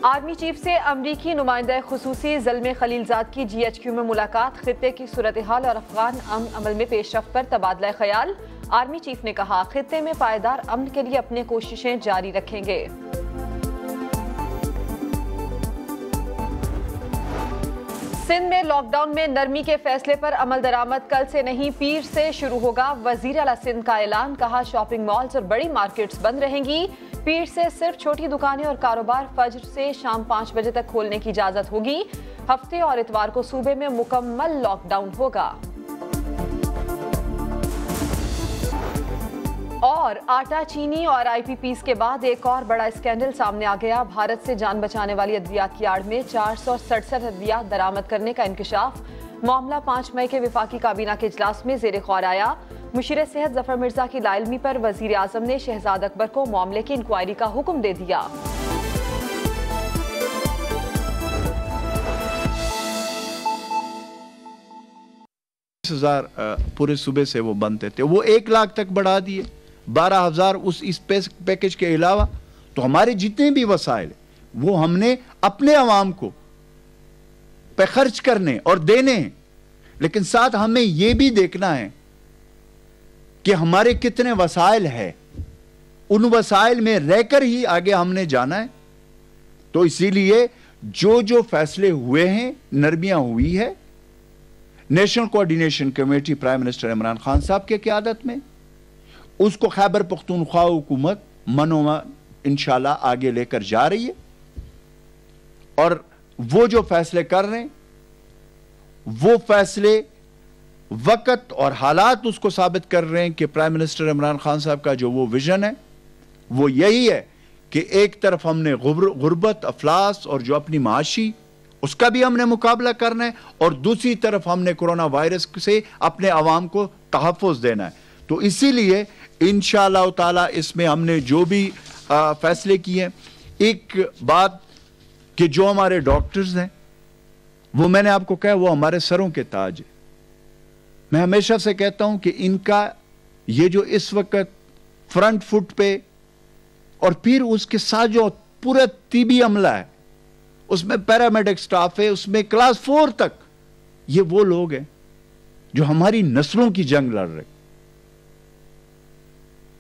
Army chief से अमरीकी नुमाइंदा खुसूसी ज़ल्मे खलीलजाद की GHQ में मुलाकात, खित्ते की सूरत हाल और अफगान अमल में पेशरफ्त पर तबादला ख्याल। आर्मी चीफ ने कहा, खित्ते में पायदार अमन के लिए अपनी कोशिशें जारी रखेंगे। सिंध में लॉकडाउन में नरमी के फैसले पर अमल दरामद कल से नहीं, पीर से शुरू होगा। वजीर आला सिंध का ऐलान, कहा शॉपिंग मॉल्स और बड़ी मार्केट्स बंद रहेंगी। पीर से सिर्फ छोटी दुकानें और कारोबार फजर से शाम 5 बजे तक खोलने की इजाजत होगी। हफ्ते और इतवार को सूबे में मुकम्मल लॉकडाउन होगा। और आटा, चीनी और IPPs के बाद एक और बड़ा स्कैंडल सामने आ गया। भारत से जान बचाने वाली अद्वियात की आड़ में 467 अद्वियात दरामद करने का इंकशाफ। मामला 5 मई के विफाकी काबीना के इजलास में ज़ेर गौर आया। मुशीर सेहत जफर मिर्जा की लाइलमी पर वजीर आजम ने शहजाद अकबर को मामले की इंक्वायरी का हुक्म दे दिया। पूरे सूबे से वो बनते थे, वो 1 लाख तक बढ़ा दिए, 12,000 इस पैकेज के अलावा। तो हमारे जितने भी वसाइल वो हमने अपने अवाम को पे खर्च करने और देने हैं, लेकिन साथ हमें यह भी देखना है कि हमारे कितने वसाइल है, उन वसाइल में रहकर ही आगे हमने जाना है। तो इसीलिए जो जो फैसले हुए हैं, नरमियां हुई है, national coordination committee prime minister Imran Khan साहब के क़यादत में, उसको खैबर पख्तूनख्वा हुकूमत मनोमन इंशाल्लाह आगे लेकर जा रही है। और वो जो फैसले कर रहे हैं, वो फैसले वक्त और हालात उसको साबित कर रहे हैं कि प्राइम मिनिस्टर इमरान खान साहब का जो वो विजन है, वो यही है कि एक तरफ हमने गुर्बत, अफलास और जो अपनी माशी, उसका भी हमने मुकाबला करना है, और दूसरी तरफ हमने कोरोना वायरस से अपने अवाम को तहफ़्फ़ुज़ देना है। तो इसीलिए इंशाअल्लाह ताला इसमें हमने जो भी फैसले किए हैं, एक बात कि जो हमारे डॉक्टर्स हैं, वो मैंने आपको कहा, वो हमारे सरों के ताज है। मैं हमेशा से कहता हूं कि इनका ये जो इस वक्त फ्रंट फुट पे, और फिर उसके साथ जो पूरा तिबी अमला है, उसमें पैरामेडिक स्टाफ है, उसमें क्लास 4 तक, ये वो लोग हैं जो हमारी नस्लों की जंग लड़ रहे।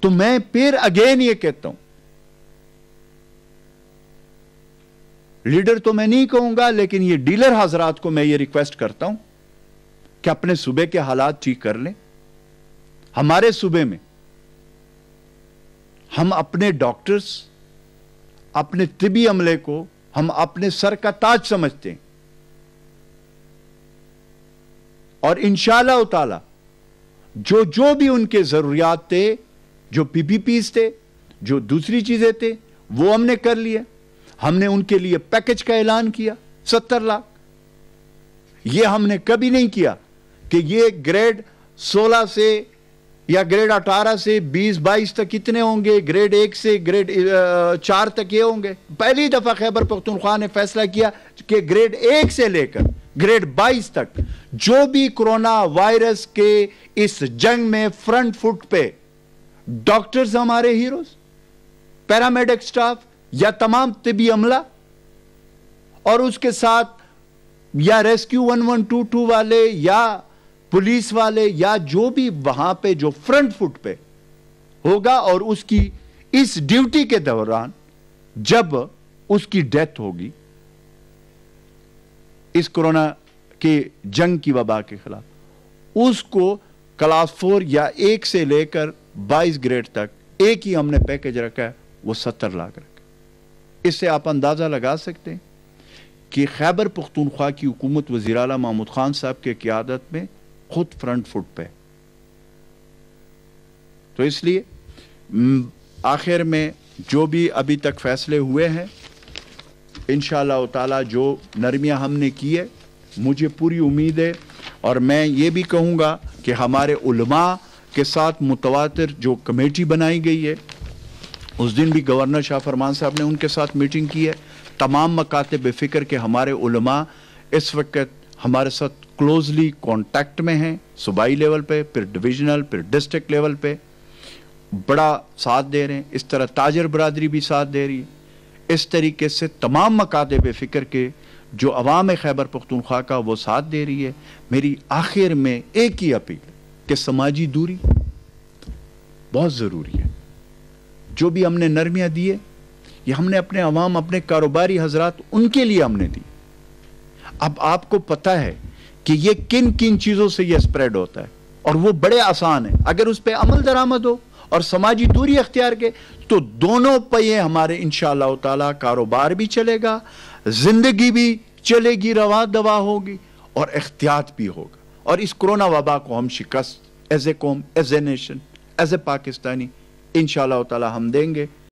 तो मैं फिर अगेन ये कहता हूं, लीडर तो मैं नहीं कहूंगा, लेकिन ये डीलर हजरात को मैं ये रिक्वेस्ट करता हूं कि अपने सूबे के हालात ठीक कर लें। हमारे सूबे में हम अपने डॉक्टर्स, अपने तिबी अमले को हम अपने सर का ताज समझते हैं, और इंशाअल्लाह ताला जो जो भी उनके जरूरियात थे, जो PPPs थे, जो दूसरी चीजें थे, वो हमने कर लिया। हमने उनके लिए पैकेज का ऐलान किया 70 लाख। ये हमने कभी नहीं किया कि ये ग्रेड 16 से या ग्रेड 18 से 20-22 तक कितने होंगे, ग्रेड 1 से ग्रेड 4 तक ये होंगे। पहली दफा खैबर पख्तूनख्वा ने फैसला किया कि ग्रेड 1 से लेकर ग्रेड 22 तक जो भी कोरोना वायरस के इस जंग में फ्रंट फुट पे, डॉक्टर्स हमारे हीरोज, पैरामेडिक स्टाफ या तमाम तिबी अमला, और उसके साथ या रेस्क्यू 1122 वाले या पुलिस वाले, या जो भी वहां पे जो फ्रंट फुट पे होगा, और उसकी इस ड्यूटी के दौरान जब उसकी डेथ होगी इस कोरोना के जंग की वबा के खिलाफ, उसको क्लास 4 या 1 से लेकर 22 ग्रेड तक एक ही हमने पैकेज रखा है, वो 70 लाख रखा। इससे आप अंदाजा लगा सकते हैं कि खैबर पख्तूनख्वा की हुकूमत वज़ीर आला महमूद खान साहब के क़यादत में खुद फ्रंट फुट पे। तो इसलिए आखिर में जो भी अभी तक फैसले हुए हैं, इंशाअल्लाह ताला जो नरमियां हमने की है, मुझे पूरी उम्मीद है, और मैं ये भी कहूँगा कि हमारे उलमा के साथ मुतवातिर जो कमेटी बनाई गई है, उस दिन भी गवर्नर शाह फरमान साहब ने उनके साथ मीटिंग की है। तमाम मकातिब फ़िक्र के हमारे उलमा इस वक्त हमारे साथ क्लोजली कांटेक्ट में हैं, सूबाई लेवल पे, फिर डिविजनल, फिर डिस्ट्रिक्ट लेवल पे बड़ा साथ दे रहे हैं। इस तरह ताजर बरादरी भी साथ दे रही है। اس طریقے سے تمام مکاتب فکر کے جو عوام خیبر پختونخوا کا وہ ساتھ دے رہی ہے. میری آخر میں ایک ہی اپیل ہے کہ سماجی دوری بہت ضروری ہے. جو بھی ہم نے نرمیاں دی ہے یہ ہم نے اپنے عوام، اپنے کاروباری حضرات، ان کے لیے ہم نے دی. اب آپ کو پتہ ہے کہ یہ کن کن چیزوں سے یہ سپریڈ ہوتا ہے اور وہ بڑے آسان ہیں. اگر اس پہ عمل درآمد ہو اور سماجی دوری اختیار کے تو دونوں پہیے ہمارے انشاءاللہ تعالی، کاروبار بھی چلے گا، زندگی بھی چلے گی، رواں دوا ہوگی اور احتیاط بھی ہوگا. اور اس کرونا وبا کو ہم شکست ایز اے قوم، as a nation, as a Pakistani انشاءاللہ تعالی ہم دیں گے.